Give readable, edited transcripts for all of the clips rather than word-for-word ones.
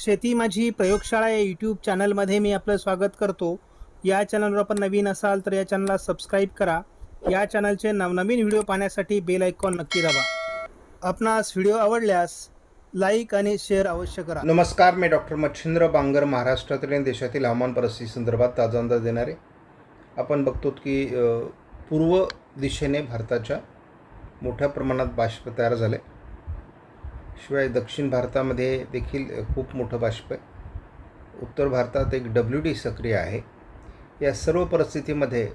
शेती माझी प्रयोगशाळा या यूट्यूब चॅनलमध्ये मी आपलं स्वागत करतो. या चॅनलवर आपण नवीन असाल तर या चॅनलला सबस्क्राईब करा. या चॅनलचे नवनवीन व्हिडिओ पाहण्यासाठी बेल आयकॉन नक्की दाबा. आपणास व्हिडिओ आवडल्यास लाईक आणि शेअर अवश्य करा. नमस्कार, मी डॉक्टर मच्छिंद्र बांगर महाराष्ट्रातील आणि देशातील हवामान परिस्थिती संदर्भात ताजा अंदाज देणारे. आपण बघतो की पूर्व दिशेने भारताच्या मोठ्या प्रमाणात बाष्प तयार झाले. शिवाय दक्षिण भारतामध्ये देखील खूप मोठं बाष्प आहे. उत्तर भारतात एक WD सक्रिय आहे. या सर्व परिस्थितीमध्ये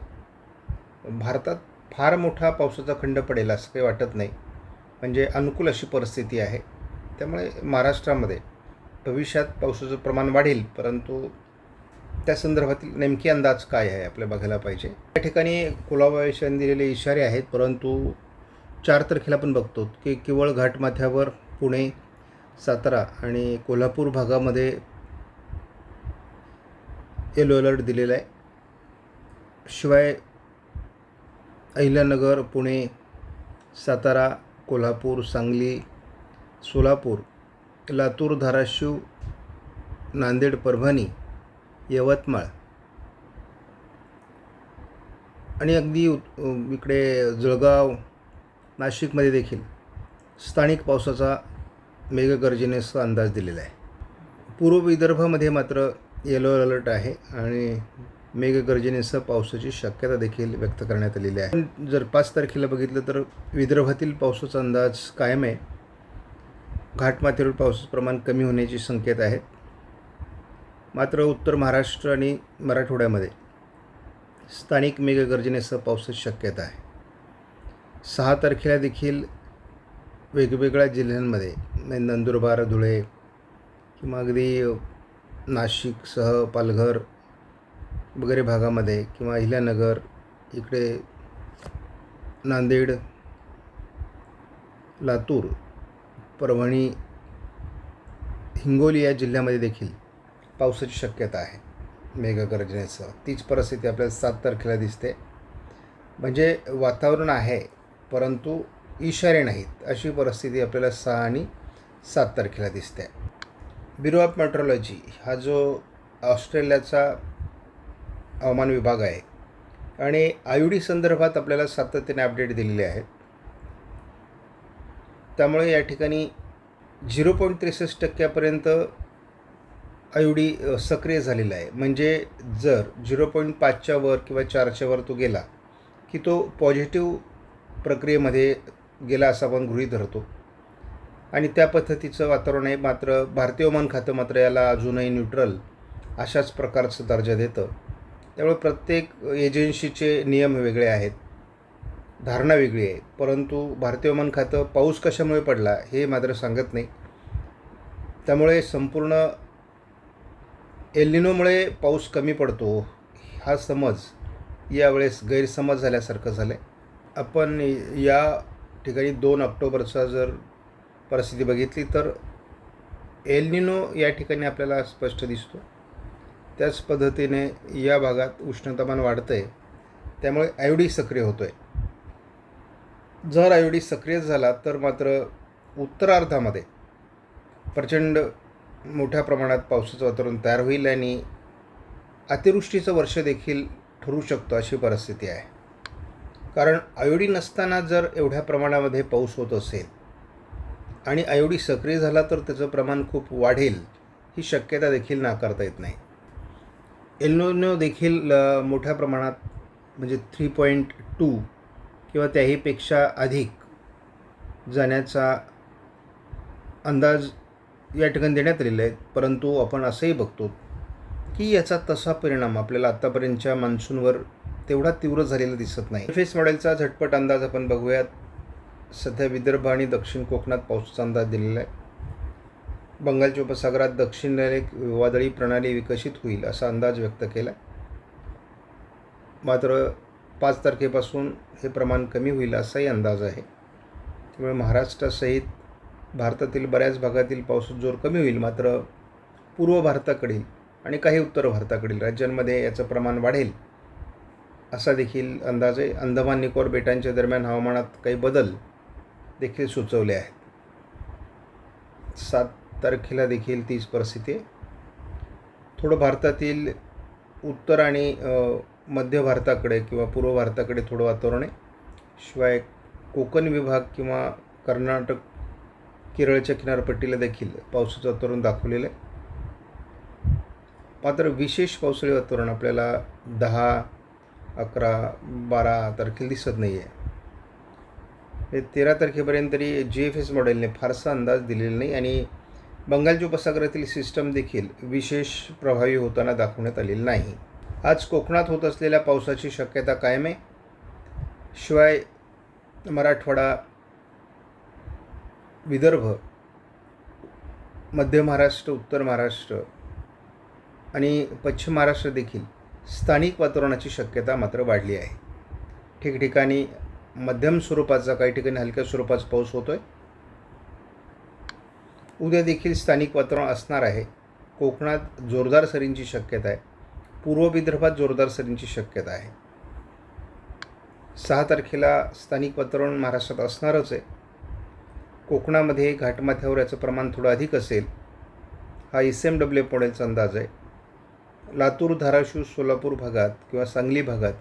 भारतात फार मोठा पावसाचा खंड पडेल असं काही वाटत नाही. म्हणजे अनुकूल अशी परिस्थिती आहे. त्यामुळे महाराष्ट्रामध्ये भविष्यात पावसाचं प्रमाण वाढेल, परंतु त्या संदर्भातील नेमके अंदाज काय आहे आपल्याला बघायला पाहिजे. या ठिकाणी कुलाबा दिलेले इशारे आहेत, परंतु 4 तारखेला आपण बघतो की केवळ घाटमाथ्यावर पुणे, सातारा आणि कोल्हापूर भागामध्ये येलो अलर्ट दिलेला आहे. शिवाय अहिल्यानगर, पुणे, सातारा, कोल्हापूर, सांगली, सोलापूर, लातूर, धाराशिव, नांदेड, परभणी, यवतमाळ आणि अगदी इकडे जळगाव, नाशिकमध्ये देखील स्थानिक पावसाचा मेघगर्जनेचा अंदाज दिलेला आहे. पूर्व विदर्भामध्ये मात्र येलो अलर्ट आहे आणि मेघगर्जनेसह पावसाची शक्यता देखील व्यक्त करण्यात आलेली आहे. जर 5 तारखेला बघितलं तर विदर्भातील पावसाचा अंदाज कायम आहे. घाटमाथ्यावर पावसाचं प्रमाण कमी होण्याची संकेत आहेत. मात्र उत्तर महाराष्ट्र आणि मराठवाड्यामध्ये स्थानिक मेघगर्जनेसह पावसाची शक्यता आहे. 6 तारखेला देखील वेगवेगळ्या जिल्ह्यांमध्ये नंदुरबार, धुळे किंवा अगदी नाशिकसह पालघर वगैरे भागामध्ये किंवा अहिल्यानगर, इकडे नांदेड, लातूर, परभणी, हिंगोली या जिल्ह्यामध्ये देखील पावसाची शक्यता आहे मेघगर्जनेसह. तीच परिस्थिती आपल्याला 7 तारखेला दिसते. म्हणजे वातावरण आहे, परंतु इशारे नाहीत अशी परिस्थिती आपल्याला 6 आणि 7 तारखेला दिसते. ब्युरो ऑफ मेट्रोलॉजी हा जो ऑस्ट्रेलियाचा हवामान विभाग आहे आणि IUD संदर्भात आपल्याला सातत्याने अपडेट दिलेले आहेत. त्यामुळे या ठिकाणी 0.63% IUD सक्रिय झालेला आहे. म्हणजे जर 0.5च्या वर किंवा 4च्या वर तो गेला की तो पॉझिटिव्ह प्रक्रियेमध्ये गेला असं आपण गृहीत धरतो आणि त्या पद्धतीचं वातावरण आहे. मात्र भारतीय हवामान खातं मात्र याला अजूनही न्यूट्रल अशाच प्रकारचा दर्जा देतं. त्यामुळे प्रत्येक एजन्सीचे नियम वेगळे आहेत, धारणा वेगळी आहे. परंतु भारतीय हवामान खातं पाऊस कशामुळे पडला हे मात्र सांगत नाही. त्यामुळे संपूर्ण एल निनोमुळे पाऊस कमी पडतो हा समज यावेळेस गैरसमज झाल्यासारखं झालं आहे. आपण या ठिकाणी 2 ऑक्टोबरचा जर परिस्थिती बघितली तर एल निनो या ठिकाणी आपल्याला स्पष्ट दिसतो. त्याच पद्धतीने या भागात उष्णतामान वाढतं आहे. त्यामुळे IUD सक्रिय होतो आहे. जर IUD सक्रिय झाला तर मात्र उत्तरार्धामध्ये प्रचंड मोठ्या प्रमाणात पावसाचं वातावरण तयार होईल आणि अतिवृष्टीचं वर्ष देखील ठरू शकतो अशी परिस्थिती आहे. कारण IUD नसताना जर एवढ्या प्रमाणामध्ये पाऊस होत असेल आणि IUD सक्रिय झाला तर त्याचं प्रमाण खूप वाढेल ही शक्यता देखील नाकारता येत नाही. एल निनो देखील मोठ्या प्रमाणात म्हणजे 3.2 किंवा त्याहीपेक्षा अधिक जाण्याचा अंदाज या ठिकाणी देण्यात आलेला आहे. परंतु आपण असंही बघतो की याचा तसा परिणाम आपल्याला आत्तापर्यंतच्या मान्सूनवर तेवढा तीव्र झालेला दिसत नाही. फेस मॉडेलचा झटपट अंदाज आपण बघूयात. सध्या विदर्भ आणि दक्षिण कोकणात पावसाचा अंदाज दिलेला आहे. बंगालच्या उपसागरात दक्षिणेला एक वादळी प्रणाली विकसित होईल असा अंदाज व्यक्त केला. मात्र 5 तारखेपासून हे प्रमाण कमी होईल असाही अंदाज आहे. त्यामुळे महाराष्ट्रासहित भारतातील बऱ्याच भागातील पावसाचा जोर कमी होईल. मात्र पूर्व भारताकडील आणि काही उत्तर भारताकडील राज्यांमध्ये याचं प्रमाण वाढेल असा देखील अंदाज आहे. अंदमान निकोबार बेटांच्या दरम्यान हवामानात काही बदल देखील सुचवले आहेत. 7 तारखेला देखील तीच परिस्थिती आहे. थोडं भारतातील उत्तर आणि मध्य भारताकडे किंवा पूर्व भारताकडे थोडं वातावरण आहे. शिवाय कोकण विभाग किंवा कर्नाटक केरळच्या किनारपट्टीला देखील पावसाचं वातावरण दाखवलेलं आहे. मात्र विशेष पावसाळी वातावरण आपल्याला 10, 11, 12 तारखेला दिसत नाही आहे. हे 13 तारखेपर्यंत तरी GFS मॉडेलने फारसा अंदाज दिलेला नाही आणि बंगालच्या उपसागरातील सिस्टम देखील विशेष प्रभावी होताना दाखवण्यात आलेली नाही. आज कोकणात होत असलेल्या पावसाची शक्यता कायम आहे. शिवाय मराठवाडा, विदर्भ, मध्य महाराष्ट्र, उत्तर महाराष्ट्र आणि पश्चिम महाराष्ट्र देखील स्थानिक वातावरणाची शक्यता मात्र वाढली आहे. ठिकठिकाणी मध्यम स्वरूपाचा, काही ठिकाणी हलक्या स्वरूपाचा पाऊस होतो आहे. उद्या देखील स्थानिक वातावरण असणार आहे. कोकणात जोरदार सरींची शक्यता आहे. पूर्व विदर्भात जोरदार सरींची शक्यता आहे. 6 तारखेला स्थानिक वातावरण महाराष्ट्रात असणारच आहे. कोकणामध्ये घाटमाथ्यावर याचं प्रमाण थोडं अधिक असेल, हा SMW मॉडेलचा अंदाज आहे. लातूर, धाराशिव, सोलापूर भागात किंवा सांगली भागात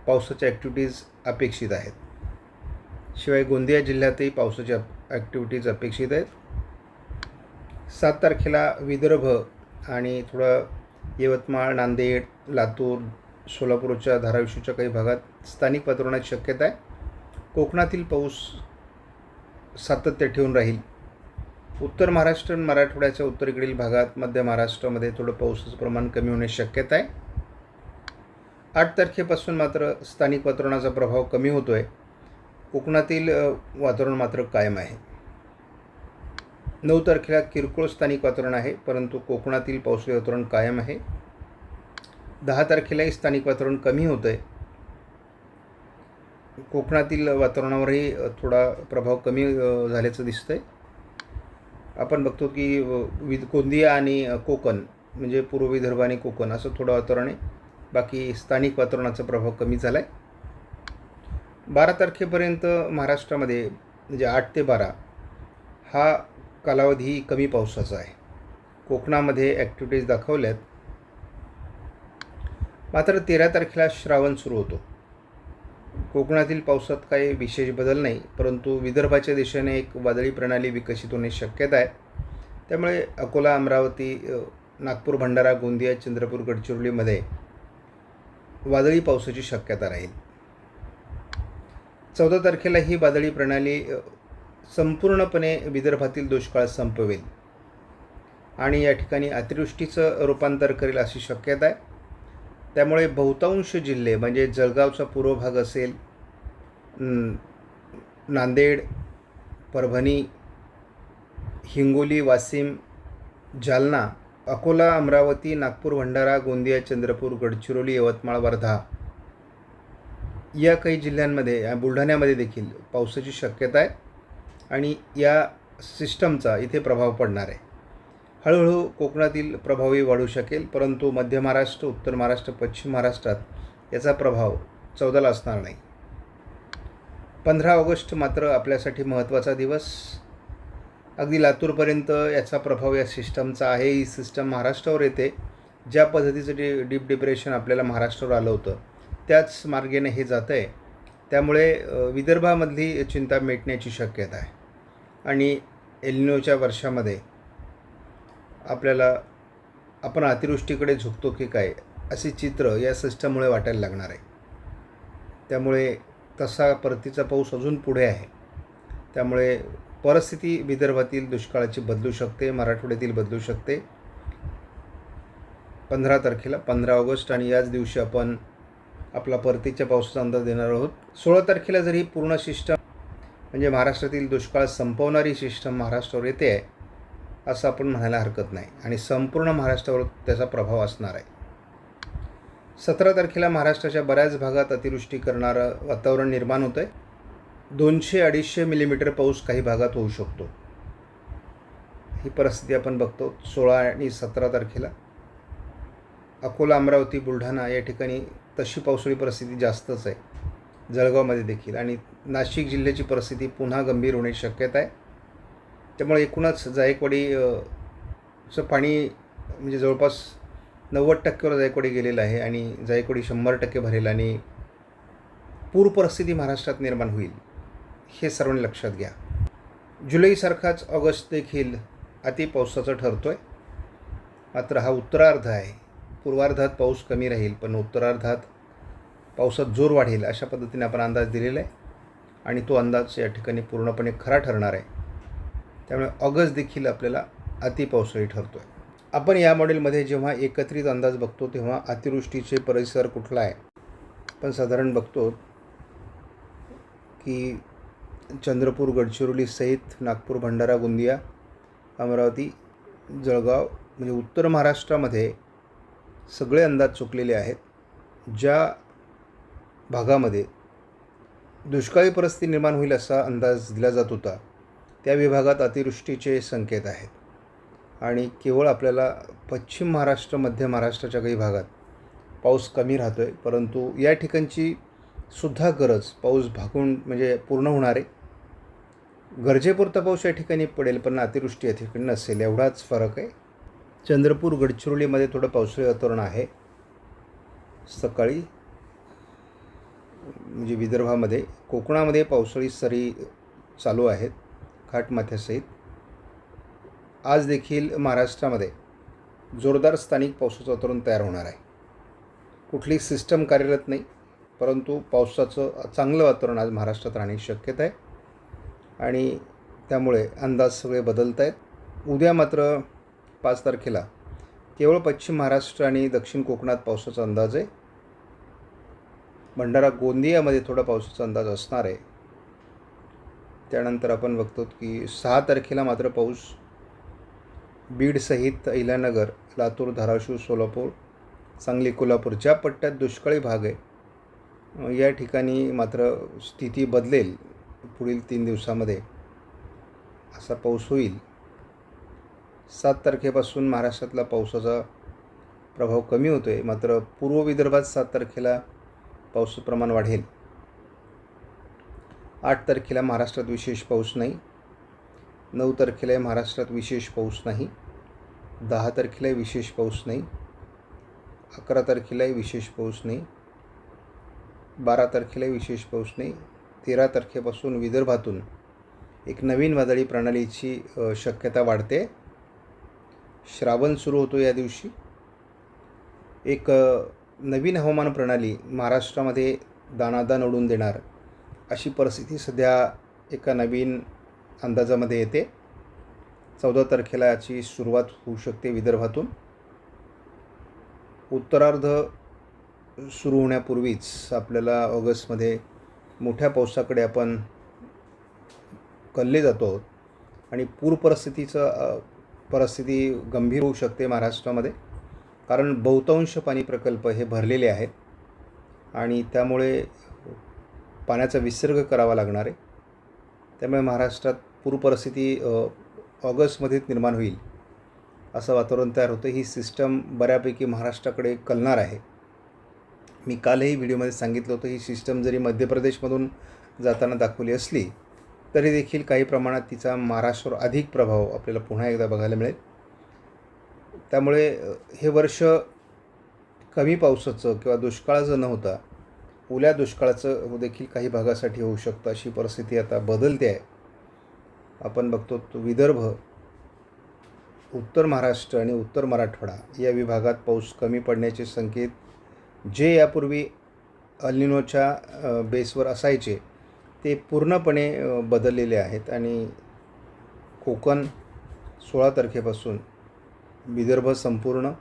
पावसाच्या ॲक्टिव्हिटीज अपेक्षित आहेत. शिवाय गोंदिया जिल्ह्यातही पावसाच्या ॲक्टिव्हिटीज अपेक्षित आहेत. 7 तारखेला विदर्भ आणि थोडं यवतमाळ, नांदेड, लातूर, सोलापूरच्या, धाराशिवच्या काही भागात स्थानिक वातावरणाची शक्यता आहे. कोकणातील पाऊस सातत्य ठेवून राहील. उत्तर महाराष्ट्र आणि मराठवाड्याच्या उत्तरेकडील भागात, मध्य महाराष्ट्रामध्ये थोडं पावसाचं प्रमाण कमी होण्याची शक्यता आहे. 8 तारखेपासून मात्र स्थानिक वातावरणाचा प्रभाव कमी होतो आहे. कोकणातील वातावरण मात्र कायम आहे. 9 तारखेला किरकोळ स्थानिक वातावरण आहे, परंतु कोकणातील पावसाळी वातावरण कायम आहे. 10 तारखेलाही स्थानिक वातावरण कमी होतं आहे. कोकणातील वातावरणावरही थोडा प्रभाव कमी झाल्याचं दिसतं आहे. आपण बघतो की गोंदिया आणि कोकण म्हणजे पूर्व विदर्भ आणि कोकण असं थोडं वातावरण आहे. बाकी स्थानिक वातावरणाचा प्रभाव कमी झाला आहे. 12 तारखेपर्यंत महाराष्ट्रामध्ये म्हणजे 8 ते 12 हा कालावधी कमी पावसाचा आहे. कोकणामध्ये ॲक्टिव्हिटीज दाखवल्यात. मात्र 13 तारखेला श्रावण सुरू होतो. कोकणातील पावसात काही विशेष बदल नाही, परंतु विदर्भाच्या दिशेने एक वादळी प्रणाली विकसित होण्याची शक्यता आहे. त्यामुळे अकोला, अमरावती, नागपूर, भंडारा, गोंदिया, चंद्रपूर, गडचिरोलीमध्ये वादळी पावसाची शक्यता राहील. 14 तारखेला ही वादळी प्रणाली संपूर्णपणे विदर्भातील दुष्काळ संपवेल आणि या ठिकाणी अतिवृष्टीचं रूपांतर करेल अशी शक्यता आहे. त्यामुळे बहुतांश जिल्हे म्हणजे जळगावचा पूर्व भाग असेल, नांदेड, परभणी, हिंगोली, वाशिम, जालना, अकोला, अमरावती, नागपूर, भंडारा, गोंदिया, चंद्रपूर, गडचिरोली, यवतमाळ, वर्धा या काही जिल्ह्यांमध्ये, बुलढाण्यामध्ये देखील पावसाची शक्यता आहे आणि या सिस्टमचा इथे प्रभाव पडणार आहे. हळूहळू कोकणातील प्रभावही वाढू शकेल, परंतु मध्य महाराष्ट्र, उत्तर महाराष्ट्र, पश्चिम महाराष्ट्रात याचा प्रभाव 14ला असणार नाही. 15 ऑगस्ट मात्र आपल्यासाठी महत्त्वाचा दिवस. अगदी लातूरपर्यंत याचा प्रभाव या सिस्टमचा आहे. ही सिस्टम महाराष्ट्रावर येते. ज्या पद्धतीचं डीप डिप्रेशन आपल्याला महाराष्ट्रावर आलं होतं त्याच मार्गाने हे जातं आहे. त्यामुळे विदर्भामधली चिंता मिटण्याची शक्यता आहे आणि एल-निनोच्या वर्षामध्ये आपण अतिवृष्टीकडे झुकतो की काय असे चित्र या सिस्टममुळे वाटायला लागणार आहे. त्यामुळे तसा परतीचा पाऊस अजून पुढे आहे. त्यामुळे परिस्थिती विदर्भातील दुष्काळाची बदलू शकते, मराठवाड्यातील बदलू शकते. 15 तारखेला 15 ऑगस्ट आणि याच दिवशी आपण आपला परतीच्या पावसाचा अंदाज देणार आहोत. 16 तारखेला जर ही पूर्ण सिस्टम म्हणजे महाराष्ट्रातील दुष्काळ संपवणारी सिस्टम महाराष्ट्रावर येते आहे असं आपण म्हणायला हरकत नाही आणि संपूर्ण महाराष्ट्रावर त्याचा प्रभाव असणार आहे. 17 तारखेला महाराष्ट्राच्या बऱ्याच भागात अतिवृष्टी करणारं वातावरण निर्माण होतं आहे. 200-250 मिलीमीटर पाऊस काही भागात होऊ शकतो. ही परिस्थिती आपण बघतो. 16 आणि 17 तारखेला अकोला, अमरावती, बुलढाणा या ठिकाणी तशी पावसाळी परिस्थिती जास्तच आहे. जळगावमध्ये देखील आणि नाशिक जिल्ह्याची परिस्थिती पुन्हा गंभीर होण्याची शक्यता आहे. त्यामुळे एकूणच जायकवाडी चं पाणी म्हणजे जवळपास 90% जायकवाडी गेलेलं आहे आणि जायकवाडी 100% भरेल आणि पूर परिस्थिती महाराष्ट्रात निर्माण होईल हे सर्वांनी लक्षात घ्या. जुलैसारखाच ऑगस्ट देखील अतिपावसाचा ठरतो आहे. मात्र हा उत्तरार्ध आहे. पूर्वार्धात पाऊस कमी राहील, पण उत्तरार्धात पावसात जोर वाढेल अशा पद्धतीने आपण अंदाज दिलेला आहे आणि तो अंदाज या ठिकाणी पूर्णपणे खरा ठरणार आहे. त्यामुळे ऑगस्ट देखील आपल्याला अतिपावसाळी ठरतो आहे. आपण या मॉडेलमध्ये जेव्हा एकत्रित अंदाज बघतो तेव्हा अतिवृष्टीचे परिसर कुठला आहे पण साधारण बघतो की चंद्रपूर, गडचिरोली सहित नागपूर, भंडारा, गोंदिया, अमरावती, जळगाव म्हणजे उत्तर महाराष्ट्रामध्ये सगळे अंदाज चुकलेले आहेत. ज्या भागामध्ये दुष्काळी परिस्थिती निर्माण होईल असा अंदाज दिला जात होता त्या विभागात अतिवृष्टीचे संकेत आहेत आणि केवळ आपल्याला पश्चिम महाराष्ट्र, मध्य महाराष्ट्राच्या काही भागात पाऊस कमी राहतो आहे. परंतु या ठिकाणची सुद्धा गरज पाऊस भागून म्हणजे पूर्ण होणार आहे. गरजेपुरता पाऊस या ठिकाणी पडेल पण अतिवृष्टी या ठिकाणी नसेल, एवढाच फरक आहे. चंद्रपूर, गडचिरोलीमध्ये थोडं पावसाळी वातावरण आहे सकाळी, म्हणजे विदर्भामध्ये. कोकणामध्ये पावसाळी सरी चालू आहेत घाटमाथ्यासहित. आज देखील महाराष्ट्रामध्ये जोरदार स्थानिक पावसाचं वातावरण तयार होणार आहे. कुठली सिस्टम कार्यरत नाही, परंतु पावसाचं चांगलं वातावरण आज महाराष्ट्रात राहण्याची शक्यता आहे आणि त्यामुळे अंदाज सगळे बदलत आहेत. उद्या मात्र 5 तारखेला केवळ पश्चिम महाराष्ट्र आणि दक्षिण कोकणात पावसाचा अंदाज आहे. भंडारा, गोंदियामध्ये थोडा पावसाचा अंदाज असणार आहे. त्यानंतर आपण बघतो की 6 तारखेला मात्र पाऊस बीडसहित अहिल्यानगर, लातूर, धाराशिव, सोलापूर, सांगली, कोल्हापूर ज्या पट्ट्यात दुष्काळी भाग आहे या ठिकाणी मात्र स्थिती बदलेल. पुढील 3 दिवसामध्ये असा पाऊस होईल. 7 तारखेपासून महाराष्ट्रातला पावसाचा प्रभाव कमी होतो आहे, मात्र पूर्व विदर्भात 7 तारखेला पावसाचं प्रमाण वाढेल. 8 तारखेला महाराष्ट्रात विशेष पाऊस नाही. 9 तारखेला महाराष्ट्रात विशेष पाऊस नाही. 10 तारखेला विशेष पाऊस नाही. 11 तारखेला विशेष पाऊस नाही. 12 तारखेला विशेष पाऊस नाही. 13 तारखेपासून विदर्भातून एक नवीन वादळी प्रणालीची शक्यता वाढते. श्रावण सुरू होतो या दिवशी. एक नवीन हवामान प्रणाली महाराष्ट्रामध्ये दाणादाण उडून देणार अशी परिस्थिती सध्या एका नवीन अंदाजामध्ये येते. 14 तारखेला याची सुरुवात होऊ शकते विदर्भातून. उत्तरार्ध सुरू होण्यापूर्वीच आपल्याला ऑगस्टमध्ये मोठ्या पावसाकडे आपण कलले जातो आहोत आणि पूर परिस्थिती गंभीर होऊ शकते महाराष्ट्रामध्ये, कारण बहुतांश पाणी प्रकल्प हे भरलेले आहेत आणि त्यामुळे पाण्याचा विसर्ग करावा लागणार आहे. त्यामुळे महाराष्ट्रात पूर परिस्थिती ऑगस्टमध्येच निर्माण होईल असं वातावरण तयार होतं. ही सिस्टम बऱ्यापैकी महाराष्ट्राकडे कलणार आहे. मी कालही व्हिडिओमध्ये सांगितलं होतं ही सिस्टम जरी मध्य प्रदेशमधून जाताना दाखवली असली तरी देखील काही प्रमाणात तिचा महाराष्ट्रावर अधिक प्रभाव आपल्याला पुन्हा एकदा बघायला मिळेल. त्यामुळे हे वर्ष कमी पावसाचं किंवा दुष्काळाचं न होता ओल्या दुष्काळाचं देखील काही भागासाठी होऊ शकतं अशी परिस्थिती आता बदलते आहे. आपण बघतो तो विदर्भ, उत्तर महाराष्ट्र आणि उत्तर मराठवाडा या विभागात पाऊस कमी पडण्याचे संकेत जे यापूर्वी अल निनोच्या बेसवर असायचे ते पूर्णपणे बदललेले आहेत आणि कोकण 16 तारखेपासून, विदर्भ संपूर्ण,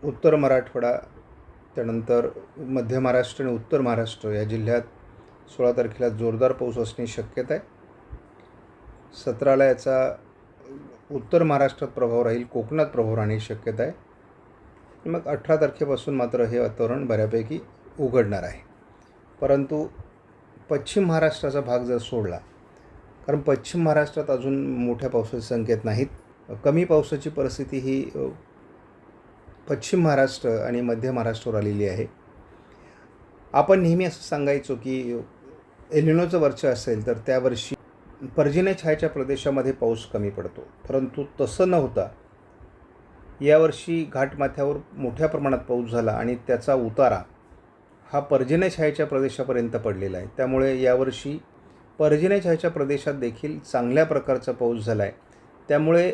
उत्तर मराठवाडा, त्यानंतर मध्य महाराष्ट्र आणि उत्तर महाराष्ट्र या जिल्ह्यात 16 तारखेला जोरदार पाऊस असण्याची शक्यता आहे. 17ला याचा उत्तर महाराष्ट्रात प्रभाव राहील, कोकणात प्रभाव राहण्याची शक्यता आहे. मग 18 तारखेपासून मात्र हे वातावरण बऱ्यापैकी उघडणार आहे. परंतु पश्चिम महाराष्ट्राचा भाग जर सोडला, कारण पश्चिम महाराष्ट्रात अजून मोठ्या पावसाचे संकेत नाहीत. कमी पावसाची परिस्थिती ही पश्चिम महाराष्ट्र आणि मध्य महाराष्ट्रावर आलेली आहे. आपण नेहमी असं सांगायचो की एल निनोचं वर्ष असेल तर त्या वर्षी पर्जन्य छायेच्या प्रदेशामध्ये पाऊस कमी पडतो, परंतु तसं न होता यावर्षी घाटमाथ्यावर मोठ्या प्रमाणात पाऊस झाला आणि त्याचा उतारा हा पर्जन्य छायेच्या प्रदेशापर्यंत पडलेला आहे. त्यामुळे यावर्षी पर्जन्य छायेच्या प्रदेशात देखील चांगल्या प्रकारचा पाऊस झाला आहे. त्यामुळे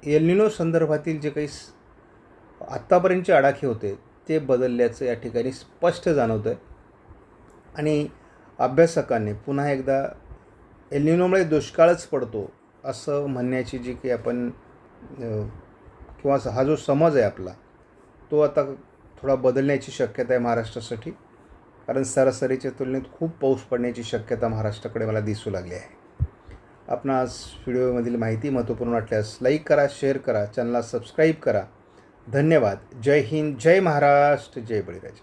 एल निनो संदर्भातील जे काही आत्तापर्यंतचे आडाखे होते ते बदलल्याचं या ठिकाणी स्पष्ट जाणवतं आहे. आणि अभ्यासकांनी पुन्हा एकदा एल निनोमुळे दुष्काळच पडतो असं म्हणण्याची जी काही आपण किंवा हा जो समज आहे आपला, तो आता थोडा बदलण्याची शक्यता आहे महाराष्ट्रासाठी. कारण सरासरीच्या तुलनेत खूप पाऊस पडण्याची शक्यता महाराष्ट्राकडे मला दिसू लागली आहे. आपणास व्हिडिओमधील माहिती महत्त्वपूर्ण वाटल्यास लाईक करा, शेअर करा, चॅनलला सबस्क्राईब करा. धन्यवाद. जय हिंद, जय महाराष्ट्र, जय बळीराजा.